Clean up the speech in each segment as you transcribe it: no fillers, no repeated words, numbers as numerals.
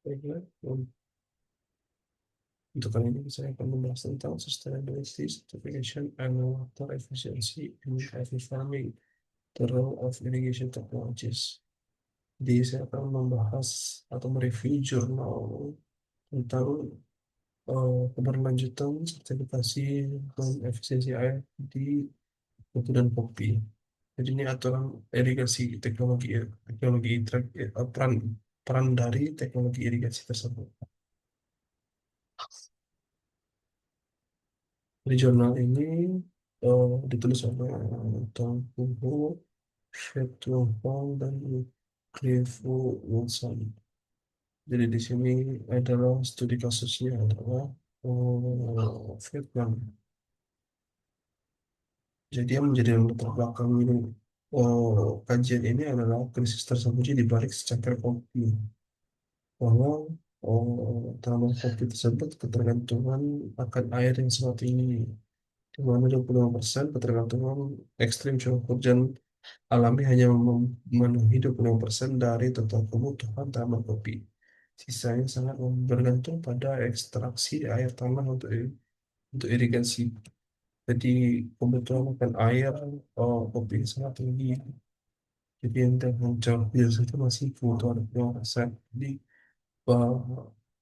Baiklah, untuk kali ini saya akan membahas tentang sustainability, certification, and water efficiency in heavy farming, the role of irrigation technologies. Jadi saya akan membahas atau mereview jurnal tentang keberlanjutan sertifikasi dan efisiensi air di kopi dan kopi. Jadi ini aturan irigasi teknologi peran peran dari teknologi irigasi tersebut. Di jurnal ini ditulis oleh Tom Kubo, Shep Tuong Hong, dan Cliff Wilson. Jadi di sini adalah studi kasusnya adalah Vietnam. Jadi yang menjadi latar belakang ini kajian ini adalah krisis tersembunyi di balik secangkir kopi, bahwa tanaman kopi tersebut ketergantungan akan air yang sangat tinggi, di mana 25% ketergantungan ekstrim curah hujan alami hanya memenuhi 25% dari total kebutuhan tanaman kopi. Sisanya sangat bergantung pada ekstraksi air tanah untuk irigasi. Jadi kebutuhan akan air kopi sangat tinggi. Jadi yang terjauh biasa itu masih kebutuhan 5%. Jadi eh,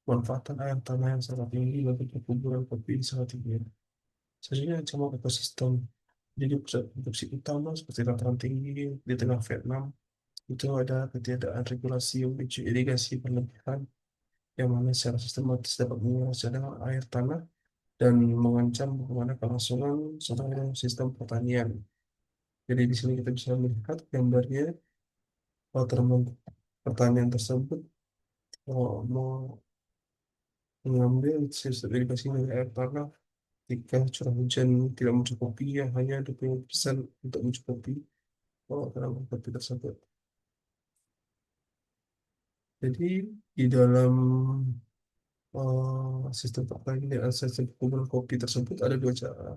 manfaatan air tanah yang sangat tinggi bagi perkebunan kopi sangat tinggi. Sebenarnya cuma ekosistem. Jadi pusat produksi utama seperti dataran tinggi di tengah Vietnam itu ada ketiadaan regulasi yang memicu irigasi berlebihan yang mana secara sistematis dapat menguras cadangan air tanah dan mengancam bagaimana kelangsungan seluruh sistem pertanian. Jadi di sini kita bisa melihat gambarnya tanaman pertanian tersebut mau mengambil sistem irigasi dari air tanah jika curah hujan tidak mencukupi ya hanya 20% untuk mencukupi tanaman kopi tersebut. Jadi di dalam sistem pertanian dan sistem perkebunan kopi tersebut ada dua cara.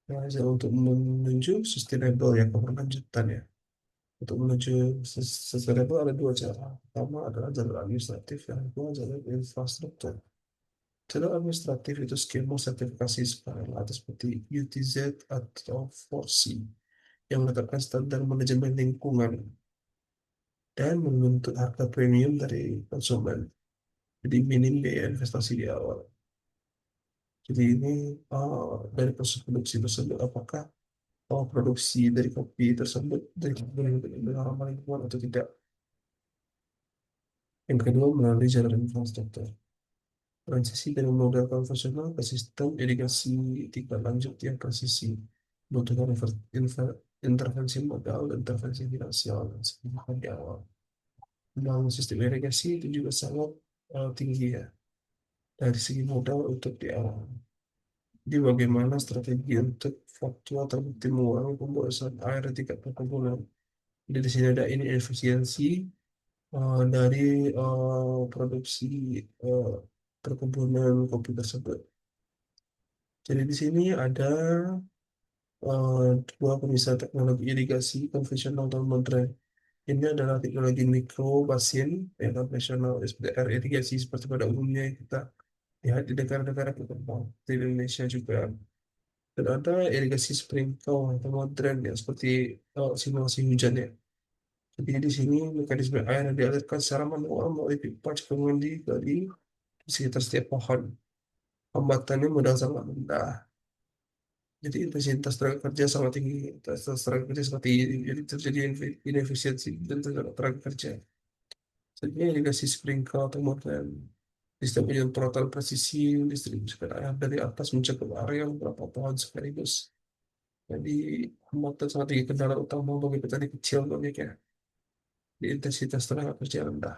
Yang ada untuk menuju sustainable ya keberlanjutan ya. Untuk menuju sustainable ada dua cara. Pertama adalah jalur administratif, yang kedua jalur infrastruktur. Jalur administratif itu skema sertifikasi sekarang atau seperti UTZ atau 4C yang menetapkan standar manajemen lingkungan dan menuntut harga premium dari konsumen. Jadi minim biaya investasi di awal. Jadi ini dari proses produksi tersebut, apakah produksi dari kopi tersebut dari dengan ramah lingkungan atau tidak. Yang kedua melalui jalur infrastruktur. Transisi dari model konvensional ke sistem irigasi tingkat lanjut yang presisi, membutuhkan intervensi modal dan intervensi finansial yang signifikan di awal. Membangun sistem irigasi itu juga sangat tinggi ya dari segi modal untuk di awal. Jadi bagaimana strategi untuk faktual terbukti mengurangi pemborosan air di tingkat perkebunan. Jadi di sini ada ini efisiensi dari produksi eh, perkebunan kopi tersebut. Jadi di sini ada dua pemisah teknologi irigasi konvensional dan modern. Ini adalah teknologi mikro basin yang konvensional SPR irigasi seperti pada umumnya yang kita lihat di negara-negara berkembang di Indonesia juga. Dan ada irigasi sprinkle atau modern ya seperti simulasi hujan ya. Jadi di sini mekanisme air yang dialirkan secara manual melalui pipa cekungan di sekitar setiap pohon. Hambatannya modal sangat rendah. Jadi intensitas tenaga kerja sangat tinggi. Intensitas tenaga kerja sangat tinggi. Jadi terjadi inefisiensi dan tenaga kerja. Jadi irigasi sprinkle atau modern. Sistem penyemprotan presisi distribusikan air dari atas mencakup area beberapa pohon sekaligus. Jadi hambatan sangat tinggi kendala utama bagi petani kecil banyaknya di intensitas tenaga kerja rendah.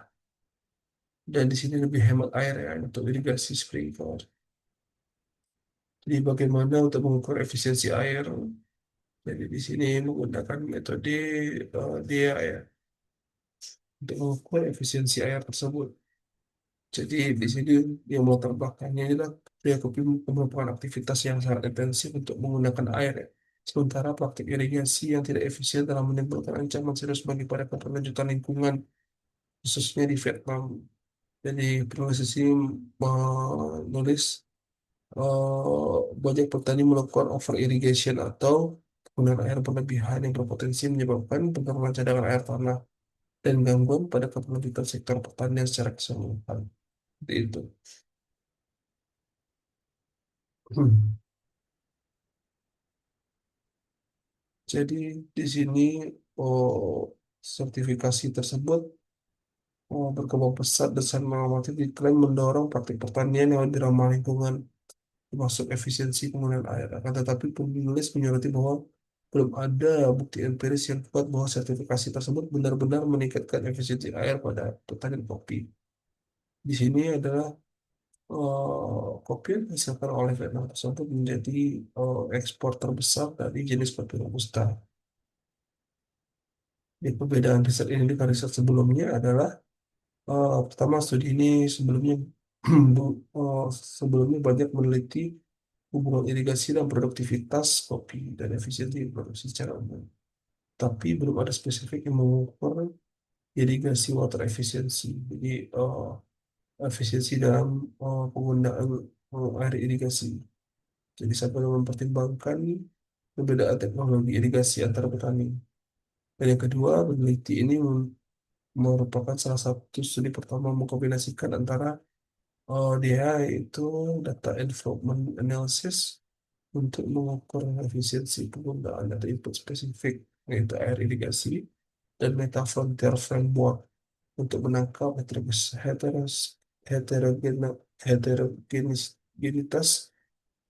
Dan di sini lebih hemat air ya untuk irigasi sprinkler. Jadi bagaimana untuk mengukur efisiensi air? Jadi di sini menggunakan metode dia ya untuk mengukur efisiensi air tersebut. Jadi di sini yang melatar belakangnya adalah dia merupakan aktivitas yang sangat intensif untuk menggunakan air, ya. Sementara praktik irigasi yang tidak efisien dalam menimbulkan ancaman serius bagi pada keberlanjutan lingkungan, khususnya di Vietnam. Jadi penulis ini menulis banyak petani melakukan over irrigation atau penggunaan air berlebihan yang berpotensi menyebabkan penurunan cadangan air tanah dan gangguan pada kepemilikan sektor pertanian secara keseluruhan. Seperti itu. Hmm. Jadi di sini oh, sertifikasi tersebut berkembang pesat dan sangat mengamati diklaim mendorong praktik pertanian yang lebih ramah lingkungan, termasuk efisiensi penggunaan air. Akan tetapi penulis menyoroti bahwa belum ada bukti empiris yang kuat bahwa sertifikasi tersebut benar-benar meningkatkan efisiensi air pada pertanian kopi. Di sini adalah kopi yang dihasilkan oleh Vietnam tersebut menjadi ekspor terbesar dari jenis kopi Robusta. Di perbedaan riset ini dengan riset sebelumnya adalah pertama studi ini sebelumnya sebelumnya banyak meneliti hubungan irigasi dan produktivitas kopi dan efisiensi produksi secara umum. Tapi belum ada spesifik yang mengukur irigasi water efficiency. Jadi efisiensi dalam penggunaan air irigasi. Jadi sampai mempertimbangkan perbedaan teknologi irigasi antar petani. Dan yang kedua, peneliti ini merupakan salah satu studi pertama mengkombinasikan antara dia yaitu data development analysis untuk mengukur efisiensi penggunaan data input spesifik, yaitu air irigasi, dan Meta Frontier Framework untuk menangkap heterogen- heterogenitas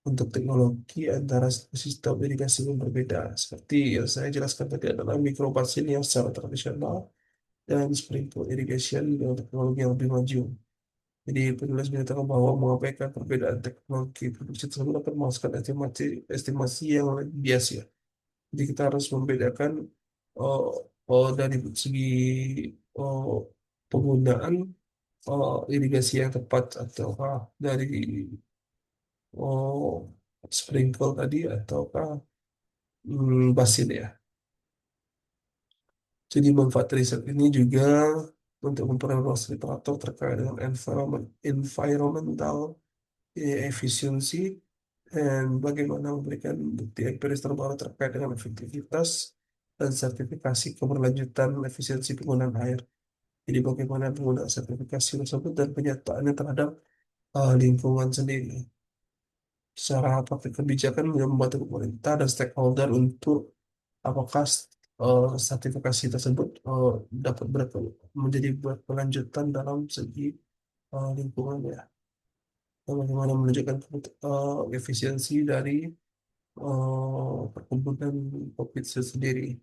untuk teknologi antara sistem irigasi yang berbeda. Seperti yang saya jelaskan tadi adalah mikrobasin yang secara tradisional dan sprinkle irrigation dengan teknologi yang lebih maju. Jadi penulis menyatakan bahwa mengabaikan perbedaan teknologi produksi tersebut akan menghasilkan estimasi yang lebih bias ya. Jadi kita harus membedakan oh, dari segi oh, penggunaan irigasi yang tepat ataukah dari oh, sprinkle tadi ataukah basin ya. Jadi manfaat riset ini juga untuk memperluas literatur terkait dengan environmental efisiensi dan bagaimana memberikan bukti empiris terbaru terkait dengan efektivitas dan sertifikasi keberlanjutan efisiensi penggunaan air. Jadi bagaimana penggunaan sertifikasi tersebut dan penyertaannya terhadap lingkungan sendiri. Secara praktik kebijakan yang membantu pemerintah dan stakeholder untuk apakah sertifikasi tersebut dapat menjadi berkelanjutan dalam segi lingkungan ya. Bagaimana menunjukkan efisiensi dari perkebunan kopi itu sendiri.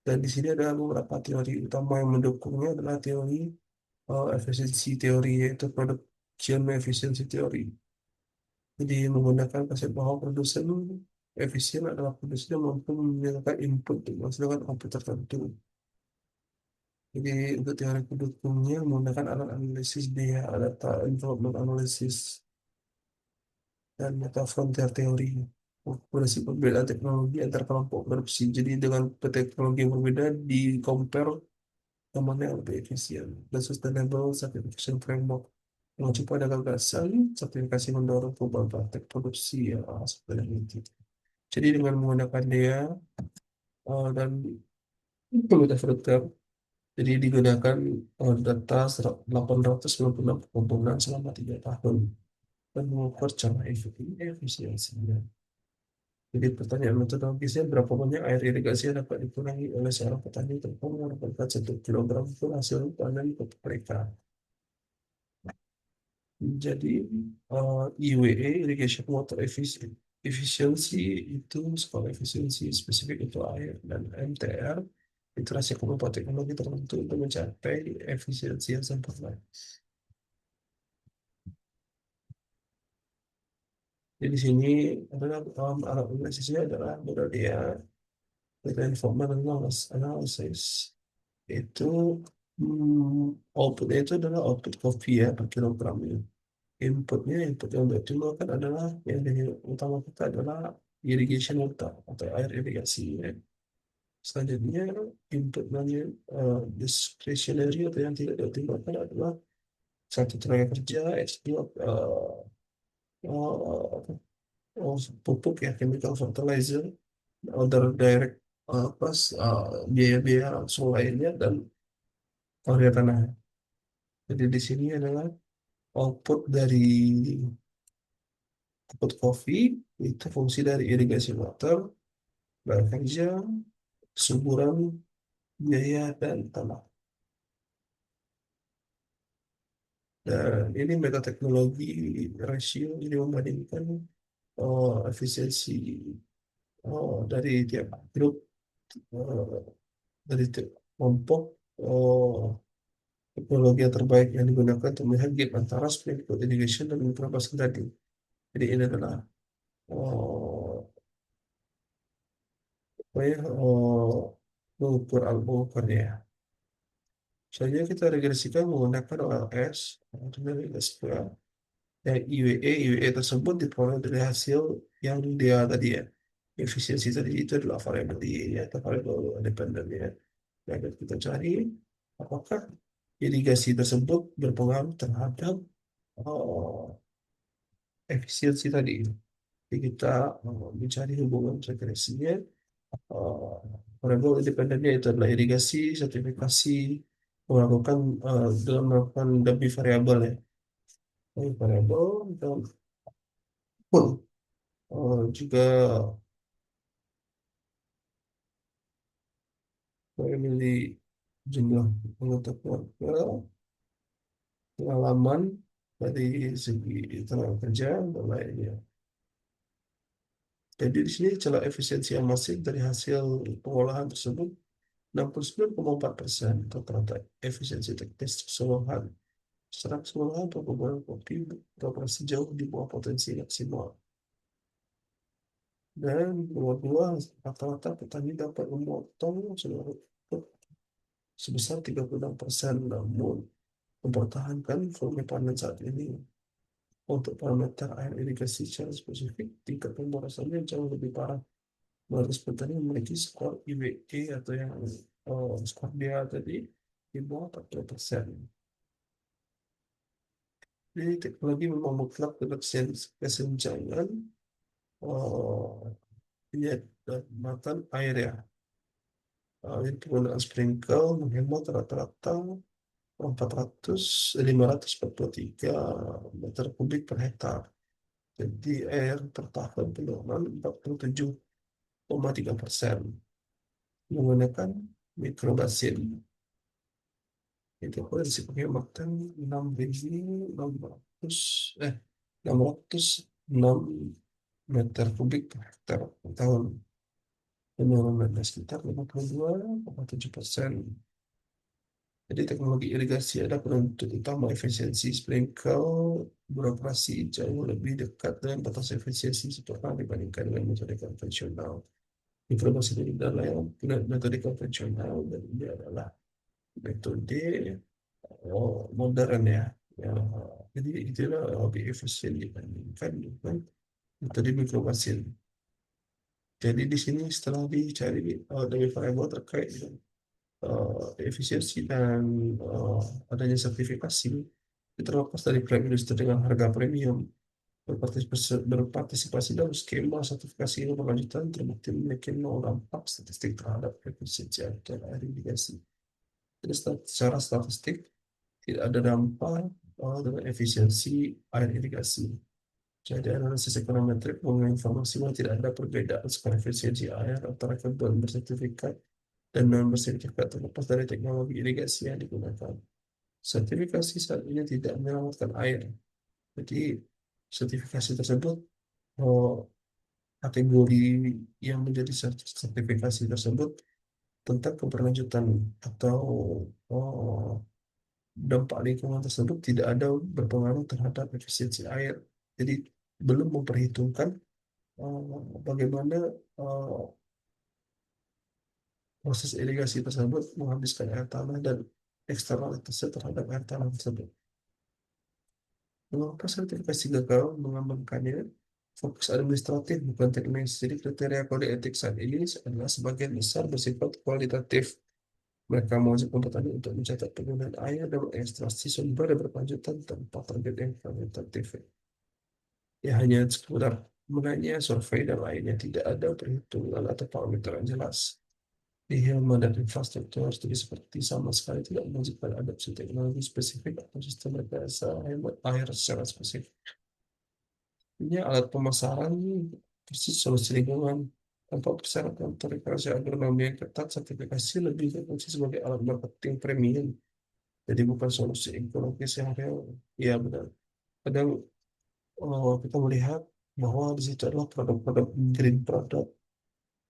Dan di sini ada beberapa teori utama yang mendukungnya adalah teori efisiensi teori yaitu production efficiency theory. Jadi menggunakan konsep bahwa produsen efisien adalah produsen yang mampu menyediakan input untuk menghasilkan output tertentu. Jadi untuk teori pendukungnya menggunakan alat analisis dia, data development analysis, dan meta frontier teori. Berisi perbedaan teknologi antar kelompok produksi. Jadi dengan teknologi yang berbeda di compare yang mana yang lebih efisien dan sustainable certification framework mengacu pada gagasan sertifikasi mendorong perubahan praktek produksi yang sustainability. Jadi dengan menggunakan dia dan meta frontier, jadi digunakan data 896 komponen selama 3 tahun dan mengukur cara efisiensinya. Jadi pertanyaan metodologisnya berapa banyak air irigasi yang dapat dikurangi oleh seorang petani untuk mendapatkan 1 kilogram per hasil panen untuk mereka. Jadi IWE Irrigation Water Efficiency itu skala efisiensi spesifik untuk air dan MTR itu rasio kemampuan teknologi tertentu untuk mencapai efisiensi yang sempurna. Jadi di sini adalah alat analisisnya adalah dia dengan analysis itu outputnya itu adalah output kopi ya per kilogramnya. Input yang dioptimalkan adalah yang utama kita adalah irrigation water atau air irigasi ya. Selanjutnya input dari discretionary atau yang tidak dioptimalkan adalah Satu, tenaga kerja. S2, apa, pupuk ya, chemical fertilizer, other direct, plus biaya-biaya langsung lainnya, dan harga tanah. Jadi di sini adalah output dari output kopi, itu fungsi dari irigasi water, bayar kerja, kesuburan, biaya, dan tanah. Dan ini metateknologi rasio, jadi membandingkan efisiensi dari tiap grup, eh, dari tiap kelompok, eh, teknologi yang terbaik yang digunakan untuk melihat gap antara sprinkle irrigation dan microburst tadi. Jadi ini adalah eh, apa ya, mengukurnya. Misalnya kita regresikan menggunakan OLS, dengan SQL, dan IWE tersebut diperoleh dari hasil yang dia tadi ya. Efisiensi tadi itu adalah variabel I ya, atau variabel dependen ya. Dan kita cari apakah irigasi tersebut berpengaruh terhadap oh, efisiensi tadi. Jadi kita mencari hubungan regresinya. Uh, Variabel independennya itu adalah irigasi, sertifikasi, melakukan dengan melakukan lebih variabel ya. Lebih variabel dan pun juga memilih jumlah anggota keluarga, pengalaman dari segi tenaga kerja dan lainnya. Jadi di sini celah efisiensi yang masif dari hasil pengolahan tersebut 69,4% rata-rata efisiensi teknis keseluruhan. Secara keseluruhan perkebunan kopi beroperasi jauh di bawah potensi maksimal. Dan nomor dua, rata-rata petani dapat memotong seluruh input sebesar 36%, namun mempertahankan volume panen saat ini. Untuk parameter air irigasi secara spesifik, tingkat pemborosannya jauh lebih parah. Baris petani memiliki skor IWE atau yang skor dia tadi di bawah 40%. Jadi teknologi memang mutlak dalam kesenjangan penyedapatan air ya. Ini penggunaan sprinkle menghemat rata-rata 543 meter kubik per hektar. Jadi air per tahun penurunan 47,3% menggunakan mikrobasin. Itu potensi penghematan 6.600 eh 606 meter kubik per hektar per tahun, penurunannya sekitar 52,7%. Jadi teknologi irigasi ada penuntut utama efisiensi sprinkle beroperasi jauh lebih dekat dengan batas efisiensi setelah dibandingkan dengan metode konvensional. Informasi ini adalah yang metode konvensional, dan ini adalah metode modern ya. Ya, jadi itulah lebih efisien dibandingkan dengan metode mikrobasin. Jadi di sini setelah dicari dari variabel terkait dengan efisiensi dan adanya sertifikasi, itu terlepas dari klaim industri dengan harga premium, berpartisipasi dalam skema sertifikasi ini berlanjutan terbukti memiliki nol dampak statistik terhadap efisiensi dan air irigasi. Jadi secara statistik tidak ada dampak dengan efisiensi air irigasi. Jadi analisis ekonometrik menginformasi bahwa tidak ada perbedaan skala efisiensi air antara kebun bersertifikat dan non bersertifikat terlepas dari teknologi irigasi yang digunakan. Sertifikasi saat ini tidak menyelamatkan air. Jadi sertifikasi tersebut, oh, kategori yang menjadi sertifikasi tersebut tentang keberlanjutan atau oh, dampak lingkungan tersebut tidak ada berpengaruh terhadap efisiensi air. Jadi belum memperhitungkan bagaimana uh, proses irigasi tersebut menghabiskan air tanah dan eksternalitasnya terhadap air tanah tersebut. Mengapa sertifikasi gagal mengamankannya? Fokus administratif bukan teknis. Jadi kriteria kode etik saat ini adalah sebagian besar bersifat kualitatif. Mereka mewajibkan petani untuk mencatat penggunaan air dan ekstraksi sumber yang berkelanjutan tanpa target yang kuantitatif. Ya hanya sekedar menanya, survei dan lainnya, tidak ada perhitungan atau parameter yang jelas. Di Hilma dan infrastruktur studi seperti sama sekali tidak mewajibkan adopsi teknologi spesifik atau sistem rekayasa hemat air secara spesifik. Ini alat pemasaran persis solusi lingkungan tanpa persyaratan terrekayasa agronomi yang ketat, sertifikasi lebih berfungsi sebagai alat marketing premium. Jadi bukan solusi ekologis yang real. Ya benar. Kadang kita melihat bahwa di situ adalah produk-produk green product,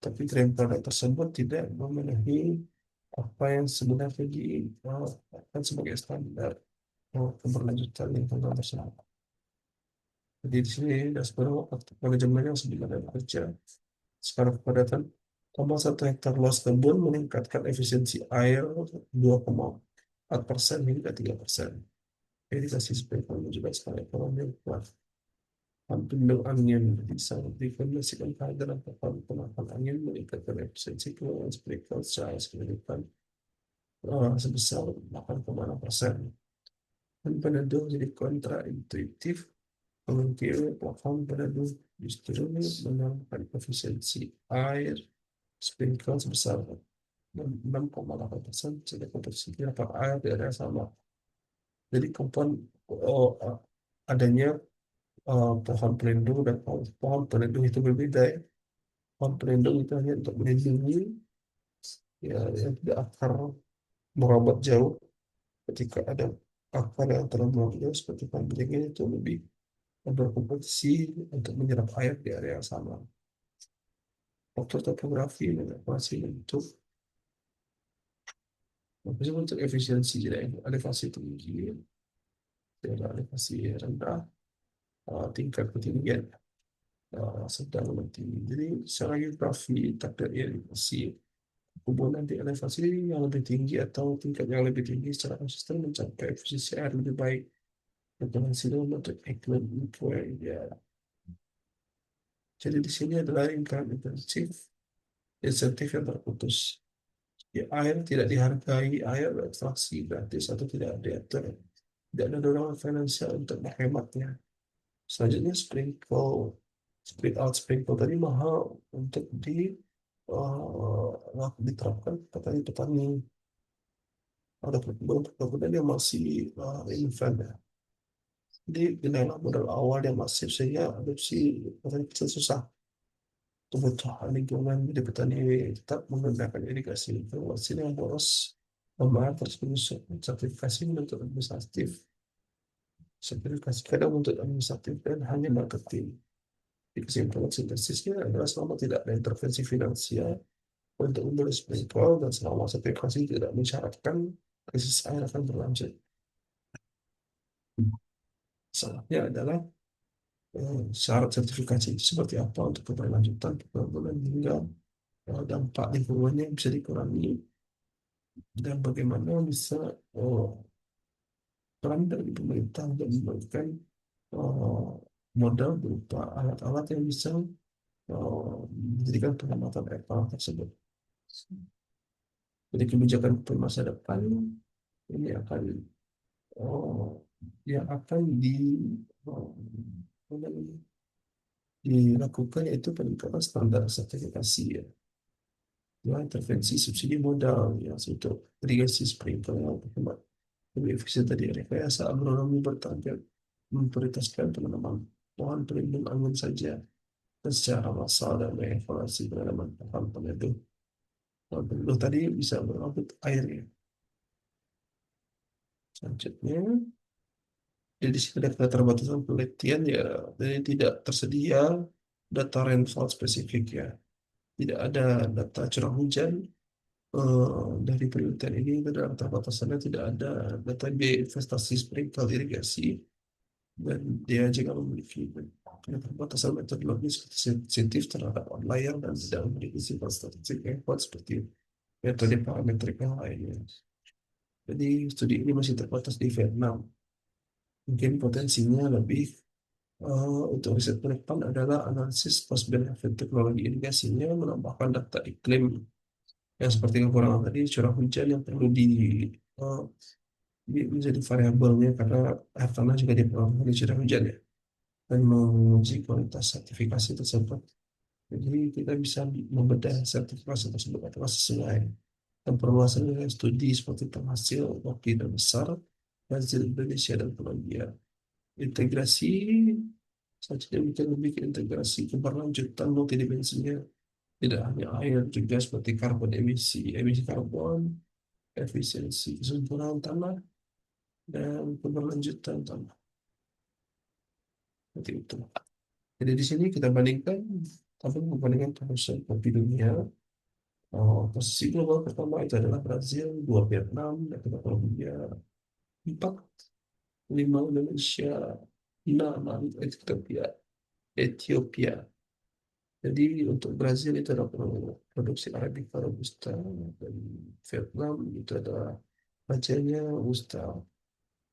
tapi green product tersebut tidak memenuhi apa yang sebenarnya diakan sebagai standar keberlanjutan lingkungan tersebut. Jadi di sini dashboard praktik manajemen yang sebenarnya bekerja secara kepadatan tambah 1 hektar luas kebun meningkatkan efisiensi air 2,4% hingga 3%. Irigasi sprinkler juga skala ekonomi yang kuat. Bendung angin bisa dikombinasikan dalam papan penapan angin meningkatkan efisiensi penggunaan sprinkler secara signifikan sebesar 8,6%. Dan peneduh jadi kontraintuitif, mengukir plafon peneduh justru menambahkan efisiensi air sprinkler sebesar 6,8%, sedangkan posisi dapat air di area sama. Jadi adanya pohon pelindung dan pohon pelindung itu berbeda ya. Pohon pelindung itu hanya untuk melindungi ya yang tidak akar merambat jauh. Ketika ada akar yang terlalu merambat jauh seperti pohon beringin itu lebih berkompetisi untuk menyerap air di area yang sama. Faktor topografi dan elevasi untuk efisiensi, jadi elevasi tinggi, daerah elevasi rendah, tingkat ketinggian sedang nanti. Jadi secara geografi, takdir elevasi hubungan di elevasi yang lebih tinggi atau tingkat yang lebih tinggi secara konsisten mencapai efisiensi air lebih baik dengan dalam bentuk iklim ya. Jadi di sini adalah income intensif, insentif yang terputus. Ya, air tidak dihargai, air ekstraksi gratis atau tidak diatur. Tidak ada dorongan finansial untuk menghematnya. Selanjutnya sprinkle tadi mahal untuk diterapkan petani-petani. Ada perkebunan yang masih infant ya. Jadi dengan modal awal yang masif sehingga adopsi petani kecil susah. Kebutuhan lingkungan jadi petani tetap menggunakan irigasi informasi yang boros, pemahaman terus menyusun sertifikasi untuk administratif, sertifikasi kadang untuk administratif dan hanya marketing. Di kesimpulan sintesisnya adalah selama tidak ada intervensi finansial untuk membeli sprinkler dan selama sertifikasi tidak mensyaratkan krisis air akan berlanjut. Salahnya adalah syarat sertifikasi itu seperti apa untuk keberlanjutan keberlanjutan hingga dampak lingkungannya bisa dikurangi dan bagaimana bisa uh, peran dari pemerintah untuk memberikan uh, modal berupa alat-alat yang bisa menjadikan pengamatan air tanah tersebut. Jadi kebijakan untuk masa depan ini akan uh, yang akan uh, dilakukan yaitu peningkatan standar sertifikasi ya. Ya, intervensi subsidi modal ya untuk irigasi sprinkler yang berhemat lebih efisien tadi rekayasa agronomi bertarget memprioritaskan penanaman pohon pelindung angin saja dan secara massal dan mengevaluasi penanaman pohon pelindung. Pohon pelindung tadi bisa berambut air ya. Selanjutnya, jadi di sini ada keterbatasan penelitian ya, jadi tidak tersedia data rainfall spesifik ya. Tidak ada data curah hujan dari penelitian ini, dan keterbatasannya tidak ada data biaya investasi sprinkler irigasi, dan dia juga memiliki keterbatasan metodologis sensitif terhadap outlier dan tidak memiliki sifat statistik yang kuat seperti metode parametrik yang lainnya. Jadi studi ini masih terbatas di Vietnam. Mungkin potensinya lebih untuk riset ke depan adalah analisis cost benefit teknologi irigasinya menambahkan data iklim yang seperti kekurangan tadi curah hujan yang perlu eh, menjadi variabelnya karena air tanah juga dipengaruhi oleh curah hujan ya, dan menguji kualitas sertifikasi tersebut. Jadi kita bisa membedah sertifikasi tersebut apakah sesuai dan perluasan nilai studi seperti penghasil kopi terbesar Brazil, Indonesia, dan Kolombia. Integrasi saja demikian lebih ke integrasi keberlanjutan multidimensinya, tidak hanya air juga seperti karbon emisi karbon, efisiensi kesempurnaan tanah, dan keberlanjutan tanah. Seperti itu. Jadi di sini kita bandingkan, tapi membandingkan produsen kopi dunia. Posisi global pertama itu adalah Brazil, dua Vietnam, dan kita Kolombia, empat, lima Indonesia, enam Ethiopia. Ethiopia. Jadi untuk Brazil itu ada produksi Arabica Robusta, dan Vietnam itu adalah rajanya Robusta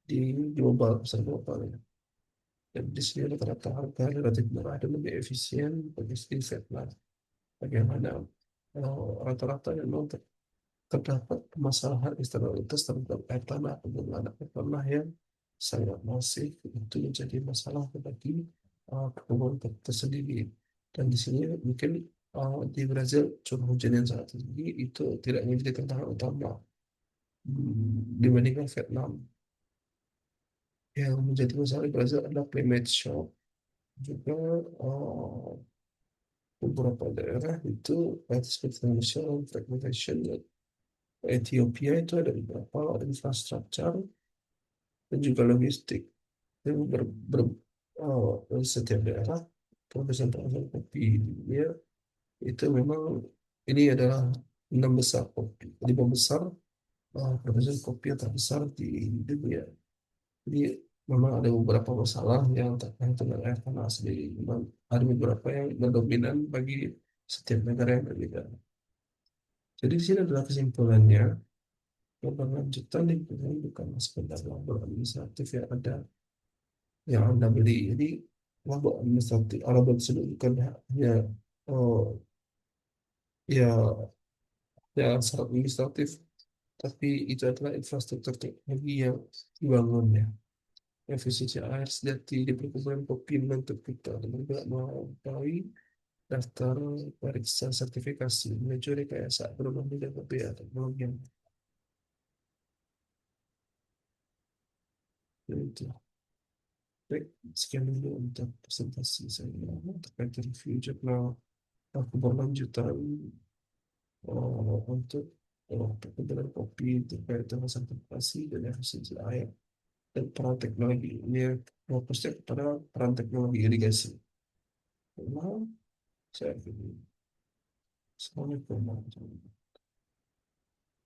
di global, pasar global ya. Dan di sini rata-rata harga relatif murah dan lebih efisien bagi di Vietnam. Bagaimana rata-rata memang terdapat permasalahan eksternalitas terhadap air tanah, penggunaan air tanah yang sangat masif itu menjadi masalah bagi perkembangan tersendiri. Dan di sini mungkin di Brazil curah hujan yang sangat tinggi itu tidak menjadi tantangan utama dibandingkan Vietnam. Yang menjadi masalah di Brazil adalah climate shock, juga eh, beberapa daerah itu seperti Indonesia fragmentation. Ethiopia itu ada beberapa infrastruktur dan juga logistik yang setiap daerah produsen-produsen kopi di dunia itu memang ini adalah enam besar kopi, lima besar produsen kopi yang terbesar di dunia. Jadi memang ada beberapa masalah yang terkait dengan air tanah sendiri. Memang ada beberapa yang mendominan bagi setiap negara yang berbeda. Jadi di sini adalah kesimpulannya, keberlanjutan lingkungan bukan sekedar labor administratif yang ada yang Anda beli. Jadi labor administratif, labor tersebut bukan hanya oh, ya syarat administratif, tapi itu adalah infrastruktur teknologi yang dibangunnya. Efisiensi air sejati di perkebunan kopi menuntut kita untuk mengetahui daftar periksa sertifikasi menuju rekayasa berbagai bidang kopi atau teknologi yang itu. Baik, sekian dulu untuk presentasi saya terkait review jurnal keberlanjutan untuk perkebunan kopi terkait dengan sertifikasi dan efisiensi air dan peran teknologi. Ini fokusnya kepada peran teknologi irigasi. Nah, saya Assalamualaikum warahmatullahi wabarakatuh.